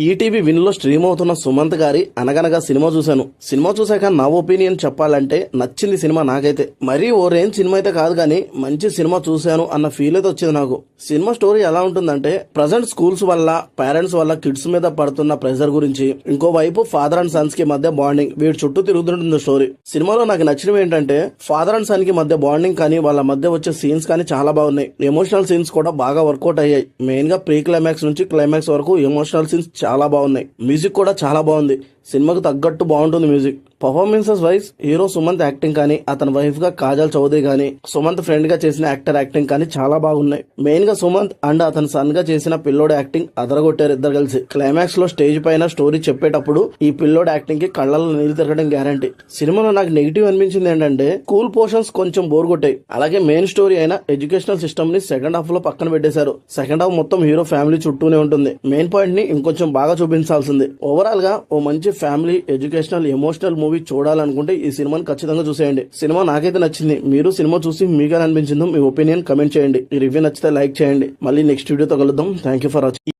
ETV విన్లో stream అవుతున్న సుమంత్ గారి అనగనగా సినిమా చూశాను. సినిమా చూశాక నా ఒపీనియన్ చెప్పాలంటే నచ్చింది సినిమా నాకైతే. మరీ ఓ రేంజ్ సినిమా అయితే కాదు కానీ మంచి సినిమా చూశాను అన్న ఫీల్ అయితే వచ్చింది నాకు. సినిమా స్టోరీ ఎలా ఉంటుందంటే ప్రజెంట్ స్కూల్స్ వల్ల పేరెంట్స్ వల్ల కిడ్స్ మీద పడుతున్న ప్రెషర్ గురించి, ఇంకోవైపు ఫాదర్ అండ్ సన్స్ కి మధ్య బాండింగ్, వీటి చుట్టూ తిరుగుతుంటుంది స్టోరీ. సినిమాలో నాకు నచ్చినవి ఏంటంటే ఫాదర్ అండ్ సన్ కి మధ్య బాండింగ్ కానీ వాళ్ళ మధ్య వచ్చే సీన్స్ కానీ చాలా బాగున్నాయి. ఎమోషనల్ సీన్స్ కూడా బాగా వర్కౌట్ అయ్యాయి. మెయిన్ గా ప్రీ క్లైమాక్స్ నుంచి క్లైమాక్స్ వరకు ఎమోషనల్ సీన్స్ చాలా బాగున్నాయి. మ్యూజిక్ కూడా చాలా బాగుంది. సినిమాకు తగ్గట్టు బాగుంటుంది music. Performances wise hero Sumanth acting కానీ, అతని వైఫ్ గా కాజల్ చౌదరి కానీ, సుమంత్ ఫ్రెండ్ గా చేసిన యాక్టర్ యాక్టింగ్ కానీ చాలా బాగున్నాయి. మెయిన్ గా సుమంత్ అండ్ అతని సన్ గా చేసిన పిల్లోడు యాక్టింగ్ అదరగొట్టారు ఇద్దరు కలిసి. క్లైమాక్స్ లో స్టేజ్ పైన స్టోరీ చెప్పేటప్పుడు ఈ పిల్లోడు యాక్టింగ్ కి కళ్ళలో నీళ్లు తిరగడం గ్యారంటీ. సినిమాలో నాకు నెగిటివ్ అనిపించింది ఏంటంటే స్కూల్ పోర్షన్స్ కొంచెం బోర్ కొట్టాయి. అలాగే మెయిన్ స్టోరీ అయిన ఎడ్యుకేషనల్ సిస్టమ్ ని సెకండ్ హాఫ్ లో పక్కన పెట్టేశారు. సెకండ్ హాఫ్ మొత్తం హీరో ఫ్యామిలీ చుట్టూనే ఉంటుంది. మెయిన్ పాయింట్ ని ఇంకొంచెం బాగా చూపించాల్సింది. ఓవరాల్ గా ఓ మంచి ఫ్యామిలీ ఎడ్యుకేషనల్ ఎమోషనల్ మూవీ చూడాలనుకుంటే ఈ సినిమాని ఖచ్చితంగా చూసేయండి. సినిమా నాకైతే నచ్చింది. మీరు సినిమా చూసి మీకు ఎలా అనిపించిందో మీ ఒపీనియన్ కమెంట్ చేయండి. ఈ రివ్యూ నచ్చితే లైక్ చేయండి. మళ్ళీ నెక్స్ట్ వీడియోతో కలుద్దాం. Thank you for watching.